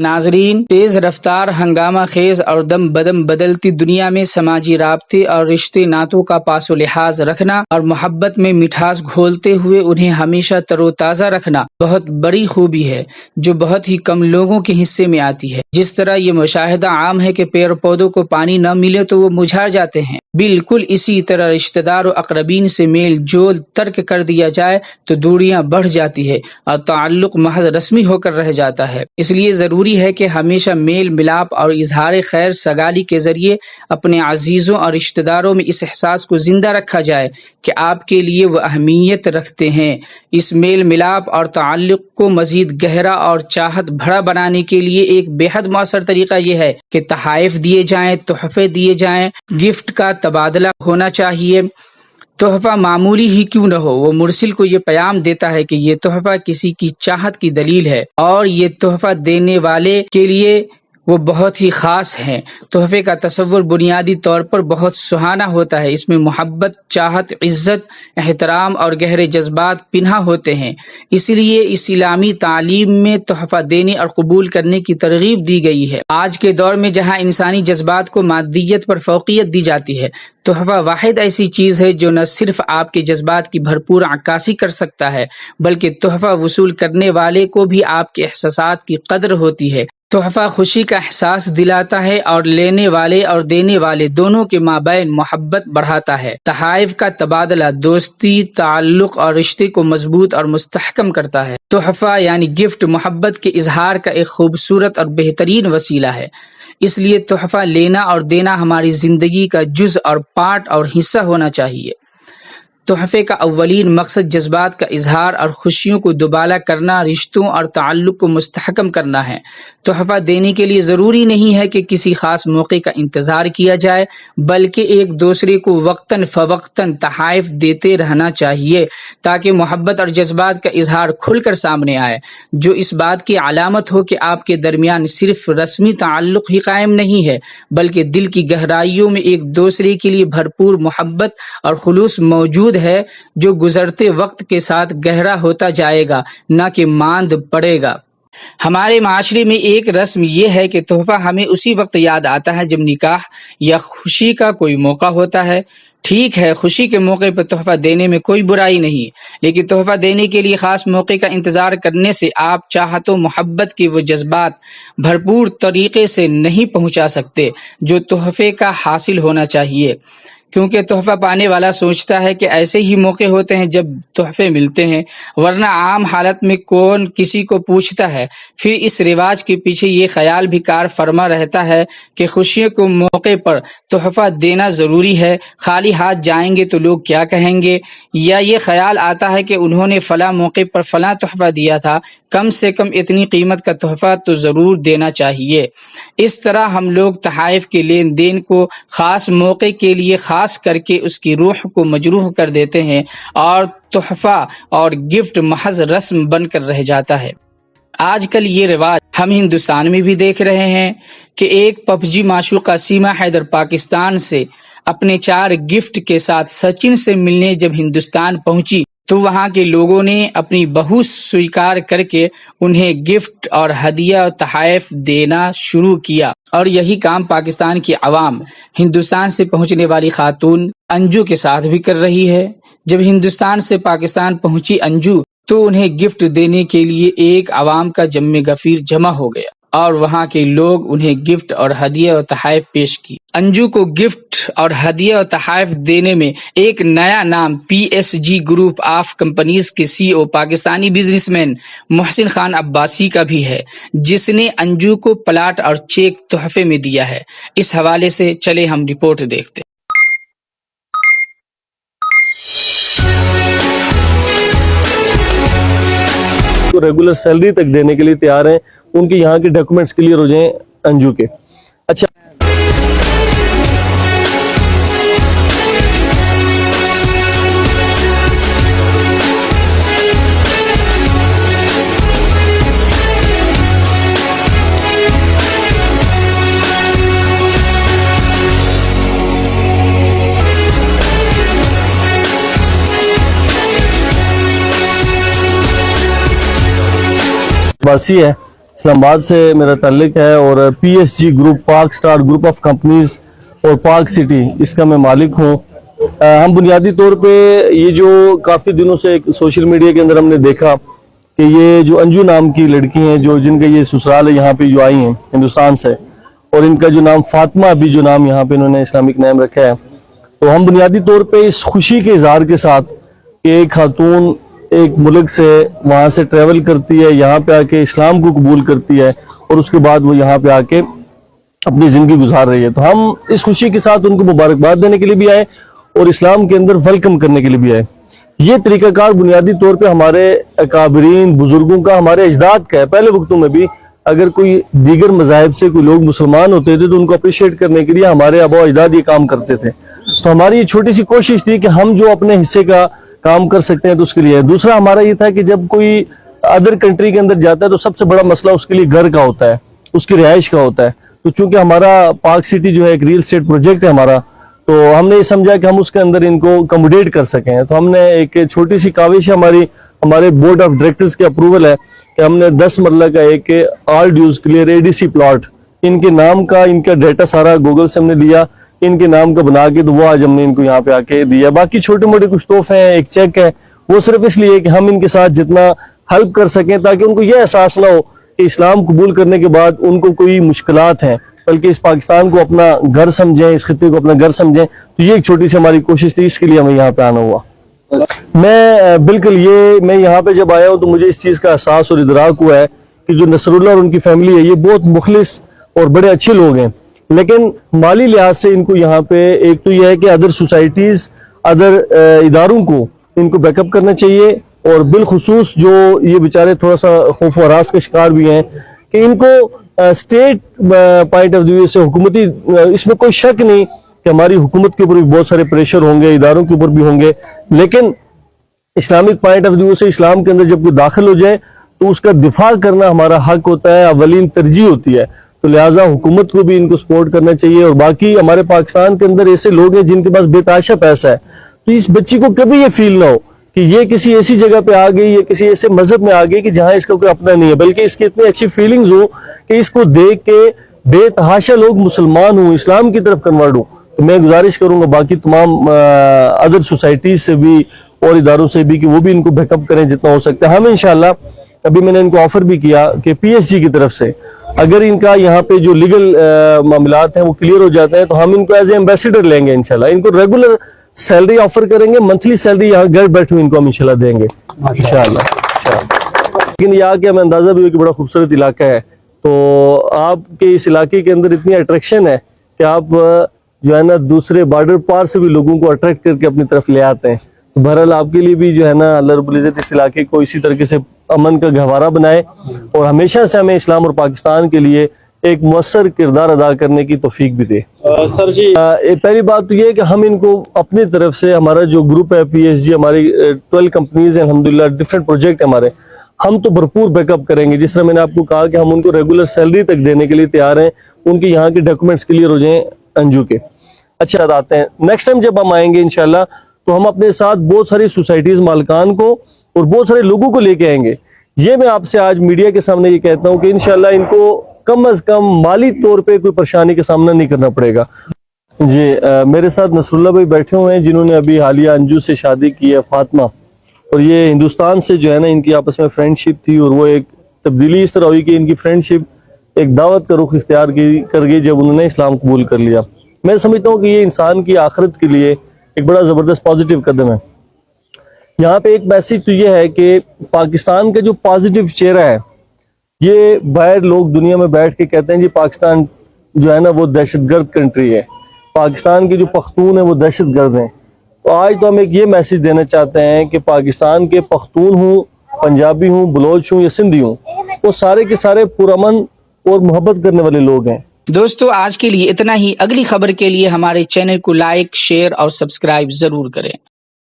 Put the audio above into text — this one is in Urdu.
ناظرین، تیز رفتار، ہنگامہ خیز اور دم بدم بدلتی دنیا میں سماجی رابطے اور رشتے ناتوں کا پاس و لحاظ رکھنا اور محبت میں مٹھاس گھولتے ہوئے انہیں ہمیشہ تر و تازہ رکھنا بہت بڑی خوبی ہے جو بہت ہی کم لوگوں کے حصے میں آتی ہے۔ جس طرح یہ مشاہدہ عام ہے کہ پیڑ پودوں کو پانی نہ ملے تو وہ مرجھا جاتے ہیں، بالکل اسی طرح رشتہ دار و اقربین سے میل جول ترک کر دیا جائے تو دوریاں بڑھ جاتی ہے اور تعلق محض رسمی ہو کر رہ جاتا ہے۔ اس لیے ضروری ہے کہ ہمیشہ میل ملاپ اور اظہار خیر سگالی کے ذریعے اپنے عزیزوں اور رشتہ داروں میں اس احساس کو زندہ رکھا جائے کہ آپ کے لیے وہ اہمیت رکھتے ہیں۔ اس میل ملاپ اور تعلق کو مزید گہرا اور چاہت بھرا بنانے کے لیے ایک بے حد مؤثر طریقہ یہ ہے کہ تحائف دیے جائیں، تحفے دیے جائیں، گفٹ کا تبادلہ ہونا چاہیے۔ تحفہ معمولی ہی کیوں نہ ہو، وہ مرسل کو یہ پیغام دیتا ہے کہ یہ تحفہ کسی کی چاہت کی دلیل ہے اور یہ تحفہ دینے والے کے لیے وہ بہت ہی خاص ہیں۔ تحفے کا تصور بنیادی طور پر بہت سہانا ہوتا ہے، اس میں محبت، چاہت، عزت، احترام اور گہرے جذبات پنہاں ہوتے ہیں۔ اس لیے اسلامی تعلیم میں تحفہ دینے اور قبول کرنے کی ترغیب دی گئی ہے۔ آج کے دور میں جہاں انسانی جذبات کو مادیت پر فوقیت دی جاتی ہے، تحفہ واحد ایسی چیز ہے جو نہ صرف آپ کے جذبات کی بھرپور عکاسی کر سکتا ہے بلکہ تحفہ وصول کرنے والے کو بھی آپ کے احساسات کی قدر ہوتی ہے۔ تحفہ خوشی کا احساس دلاتا ہے اور لینے والے اور دینے والے دونوں کے مابین محبت بڑھاتا ہے۔ تحائف کا تبادلہ دوستی، تعلق اور رشتے کو مضبوط اور مستحکم کرتا ہے۔ تحفہ یعنی گفٹ محبت کے اظہار کا ایک خوبصورت اور بہترین وسیلہ ہے۔ اس لیے تحفہ لینا اور دینا ہماری زندگی کا جز اور پارٹ اور حصہ ہونا چاہیے۔ تحفے کا اولین مقصد جذبات کا اظہار اور خوشیوں کو دوبالا کرنا، رشتوں اور تعلق کو مستحکم کرنا ہے۔ تحفہ دینے کے لیے ضروری نہیں ہے کہ کسی خاص موقع کا انتظار کیا جائے بلکہ ایک دوسرے کو وقتاً فوقتاً تحائف دیتے رہنا چاہیے تاکہ محبت اور جذبات کا اظہار کھل کر سامنے آئے، جو اس بات کی علامت ہو کہ آپ کے درمیان صرف رسمی تعلق ہی قائم نہیں ہے بلکہ دل کی گہرائیوں میں ایک دوسرے کے لیے بھرپور محبت اور خلوص موجود ہے جو گزرتے وقت کے ساتھ گہرا ہوتا جائے گا، نہ کہ ماند پڑے گا۔ ہمارے معاشرے میں ایک رسم یہ ہے کہ تحفہ ہمیں اسی وقت یاد آتا ہے جب نکاح یا خوشی کا کوئی موقع ہوتا ہے۔ ٹھیک ہے، خوشی کے موقع پر تحفہ دینے میں کوئی برائی نہیں، لیکن تحفہ دینے کے لیے خاص موقع کا انتظار کرنے سے آپ چاہت و محبت کے وہ جذبات بھرپور طریقے سے نہیں پہنچا سکتے جو تحفے کا حاصل ہونا چاہیے، کیونکہ تحفہ پانے والا سوچتا ہے کہ ایسے ہی موقع ہوتے ہیں جب تحفے ملتے ہیں، ورنہ عام حالت میں کون کسی کو پوچھتا ہے۔ پھر اس رواج کے پیچھے یہ خیال بھی کار فرما رہتا ہے کہ خوشیوں کے موقع پر تحفہ دینا ضروری ہے، خالی ہاتھ جائیں گے تو لوگ کیا کہیں گے، یا یہ خیال آتا ہے کہ انہوں نے فلاں موقع پر فلاں تحفہ دیا تھا، کم سے کم اتنی قیمت کا تحفہ تو ضرور دینا چاہیے۔ اس طرح ہم لوگ تحائف کے لین دین کو خاص موقع کے لیے خاص کر کے اس کی روح کو مجروح کر دیتے ہیں اور تحفہ اور گفٹ محض رسم بن کر رہ جاتا ہے۔ آج کل یہ رواج ہم ہندوستان میں بھی دیکھ رہے ہیں کہ ایک پبجی معشوقہ سیما حیدر پاکستان سے اپنے 4 گفٹ کے ساتھ سچن سے ملنے جب ہندوستان پہنچی تو وہاں کے لوگوں نے اپنی بہو سویکار کر کے انہیں گفٹ اور ہدیہ اور تحائف دینا شروع کیا، اور یہی کام پاکستان کی عوام ہندوستان سے پہنچنے والی خاتون انجو کے ساتھ بھی کر رہی ہے۔ جب ہندوستان سے پاکستان پہنچی انجو تو انہیں گفٹ دینے کے لیے ایک عوام کا جم غفیر جمع ہو گیا اور وہاں کے لوگ انہیں گفٹ اور ہدیہ اور تحائف پیش کی۔ انجو کو گفٹ اور ہدیہ اور تحائف دینے میں ایک نیا نام PSG گروپ آف کمپنیز کے CEO پاکستانی بزنس مین محسن خان عباسی کا بھی ہے، جس نے انجو کو پلاٹ اور چیک تحفے میں دیا ہے۔ اس حوالے سے چلے ہم رپورٹ دیکھتے ہیں۔ ریگولر سیلری تک دینے کے لیے تیار ہیں، ان کے یہاں کے ڈاکومنٹس کلیئر ہو جائیں انجو کے۔ اچھا، باسی ہے اسلام آباد سے میرا تعلق ہے اور PSG گروپ، پاک سٹار گروپ آف کمپنیز اور پاک سٹی، اس کا میں مالک ہوں۔ ہم بنیادی طور پہ یہ جو کافی دنوں سے سوشل میڈیا کے اندر ہم نے دیکھا کہ یہ جو انجو نام کی لڑکی ہیں جو جن کا یہ سسرال ہے یہاں پہ جو آئی ہیں ہندوستان سے، اور ان کا جو نام فاطمہ ابھی جو نام یہاں پہ انہوں نے اسلامک نام رکھا ہے، تو ہم بنیادی طور پہ اس خوشی کے اظہار کے ساتھ کہ ایک خاتون ایک ملک سے وہاں سے ٹریول کرتی ہے، یہاں پہ آ کے اسلام کو قبول کرتی ہے اور اس کے بعد وہ یہاں پہ آ کے اپنی زندگی گزار رہی ہے، تو ہم اس خوشی کے ساتھ ان کو مبارکباد دینے کے لیے بھی آئے اور اسلام کے اندر ویلکم کرنے کے لیے بھی آئے۔ یہ طریقہ کار بنیادی طور پہ ہمارے اکابرین بزرگوں کا، ہمارے اجداد کا ہے۔ پہلے وقتوں میں بھی اگر کوئی دیگر مذاہب سے کوئی لوگ مسلمان ہوتے تھے تو ان کو اپریشیٹ کرنے کے لیے ہمارے آباء و اجداد یہ کام کرتے تھے، تو ہماری یہ چھوٹی سی کوشش تھی کہ ہم جو اپنے حصے کا کام کر سکتے ہیں تو اس کے لیے۔ دوسرا ہمارا یہ تھا کہ جب کوئی ادر کنٹری کے اندر جاتا ہے تو سب سے بڑا مسئلہ اس کے لیے گھر کا ہوتا ہے، اس کی رہائش کا ہوتا ہے، تو چونکہ ہمارا پاک سٹی جو ہے ایک ریل اسٹیٹ پروجیکٹ ہے ہمارا، تو ہم نے یہ سمجھا کہ ہم اس کے اندر ان کو اکموڈیٹ کر سکیں، تو ہم نے ایک چھوٹی سی کاوش ہے ہمارے بورڈ آف ڈائریکٹرز کے اپروول ہے کہ ہم نے 10 مرلہ کا ایک آل ڈیوز کلیئر ADC پلاٹ ان کے نام کا، ان کا ڈیٹا سارا گوگل سے ہم نے لیا، ان کے نام کا بنا کے تو وہ آج ہم نے ان کو یہاں پہ آ کے دیا۔ باقی چھوٹے موٹے کچھ تحفے ہیں، ایک چیک ہے، وہ صرف اس لیے کہ ہم ان کے ساتھ جتنا ہیلپ کر سکیں تاکہ ان کو یہ احساس نہ ہو کہ اسلام قبول کرنے کے بعد ان کو کوئی مشکلات ہیں، بلکہ اس پاکستان کو اپنا گھر سمجھیں، اس خطے کو اپنا گھر سمجھیں۔ تو یہ ایک چھوٹی سی ہماری کوشش تھی، اس کے لیے ہمیں یہاں پہ آنا ہوا۔ میں یہاں پہ جب آیا ہوں تو مجھے اس چیز کا احساس اور ادراک ہوا ہے کہ جو نصر اللہ اور ان کی فیملی ہے یہ بہت مخلص اور بڑے اچھے لوگ ہیں، لیکن مالی لحاظ سے ان کو یہاں پہ ایک تو یہ ہے کہ ادر سوسائٹیز، ادر اداروں کو ان کو بیک اپ کرنا چاہیے، اور بالخصوص جو یہ بیچارے تھوڑا سا خوف و ہراس کا شکار بھی ہیں کہ ان کو اسٹیٹ پوائنٹ آف ویو سے حکومتی، اس میں کوئی شک نہیں کہ ہماری حکومت کے اوپر بھی بہت سارے پریشر ہوں گے، اداروں کے اوپر بھی ہوں گے، لیکن اسلامک پوائنٹ آف ویو سے اسلام کے اندر جب کوئی داخل ہو جائے تو اس کا دفاع کرنا ہمارا حق ہوتا ہے، اولین ترجیح ہوتی ہے، تو لہٰذا حکومت کو بھی ان کو سپورٹ کرنا چاہیے۔ اور باقی ہمارے پاکستان کے اندر ایسے لوگ ہیں جن کے پاس بے تحاشا پیسہ ہے، تو اس بچی کو کبھی یہ فیل نہ ہو کہ یہ کسی ایسی جگہ پہ آ گئی یا کسی ایسے مذہب میں آ گئی کہ جہاں اس کا کوئی اپنا نہیں ہے، بلکہ اس کی اتنی اچھی فیلنگز ہوں کہ اس کو دیکھ کے بے تحاشا لوگ مسلمان ہوں، اسلام کی طرف کنورٹ ہوں۔ تو میں گزارش کروں گا باقی تمام ادر سوسائٹیز سے بھی اور اداروں سے بھی کہ وہ بھی ان کو بیک اپ کریں جتنا ہو سکتا ہے۔ ہم انشاءاللہ ابھی میں نے ان کو آفر بھی کیا کہ PSG کی طرف سے اگر ان کا یہاں پہ جو لیگل معاملات ہیں وہ کلیئر ہو جاتے ہیں تو ہم ان کو ایز اے ایمبیسیڈر لیں گے انشاءاللہ، ان کو ریگولر سیلری آفر کریں گے، منتھلی سیلری یہاں گھر بیٹھے ان کو ہم انشاءاللہ دیں گے انشاءاللہ۔ لیکن یہ کہ ہمیں اندازہ بھی ہو کہ بڑا خوبصورت علاقہ ہے، تو آپ کے اس علاقے کے اندر اتنی اٹریکشن ہے کہ آپ جو ہے نا دوسرے بارڈر پار سے بھی لوگوں کو اٹریکٹ کر کے اپنی طرف لے آتے ہیں۔ تو بہرحال آپ کے لیے بھی جو ہے نا اللہ رب العزت اس علاقے کو اسی طریقے سے امن کا گہوارہ بنائے اور ہمیشہ سے ہمیں اسلام اور پاکستان کے لیے ایک مؤثر کردار ادا کرنے کی توفیق بھی دے۔ سر جی پہلی بات تو یہ ہے کہ ہم ان کو اپنی طرف سے، ہمارا جو گروپ ہے PSG، ہماری 12 کمپنیز ہیں الحمدللہ، ڈفرینٹ پروجیکٹ ہمارے، ہم تو بھرپور بیک اپ کریں گے۔ جس طرح میں نے آپ کو کہا کہ ہم ان کو ریگولر سیلری تک دینے کے لیے تیار ہیں، ان کے یہاں کے ڈاکومنٹس کلیئر ہو جائیں انجو کے۔ اچھا آتے ہیں نیکسٹ ٹائم جب ہم آئیں گے انشاءاللہ تو ہم اپنے ساتھ بہت ساری سوسائٹیز مالکان کو اور بہت سارے لوگوں کو لے کے آئیں گے۔ یہ میں آپ سے آج میڈیا کے سامنے یہ کہتا ہوں کہ انشاءاللہ ان کو کم از کم مالی طور پہ کوئی پریشانی کا سامنا نہیں کرنا پڑے گا۔ جی میرے ساتھ نصر اللہ بھائی بیٹھے ہوئے ہیں جنہوں نے ابھی حالیہ انجو سے شادی کی ہے، فاطمہ، اور یہ ہندوستان سے جو ہے نا ان کی آپس میں فرینڈ شپ تھی، اور وہ ایک تبدیلی اس طرح ہوئی کہ ان کی فرینڈ شپ ایک دعوت کا رخ اختیار کر گئی جب انہوں نے اسلام قبول کر لیا۔ میں سمجھتا ہوں کہ یہ انسان کی آخرت کے لیے ایک بڑا زبردست پازیٹیو قدم ہے۔ یہاں پہ ایک میسج تو یہ ہے کہ پاکستان کا جو پازیٹیو چہرہ ہے، یہ باہر لوگ دنیا میں بیٹھ کے کہتے ہیں جی پاکستان جو ہے نا وہ دہشت گرد کنٹری ہے، پاکستان کے جو پختون ہیں وہ دہشت گرد ہیں۔ تو آج تو ہم ایک یہ میسج دینا چاہتے ہیں کہ پاکستان کے پختون ہوں، پنجابی ہوں، بلوچ ہوں یا سندھی ہوں، وہ سارے کے سارے پرامن اور محبت کرنے والے لوگ ہیں۔ دوستو آج کے لیے اتنا ہی۔ اگلی خبر کے لیے ہمارے چینل کو لائک، شیئر اور سبسکرائب ضرور کریں۔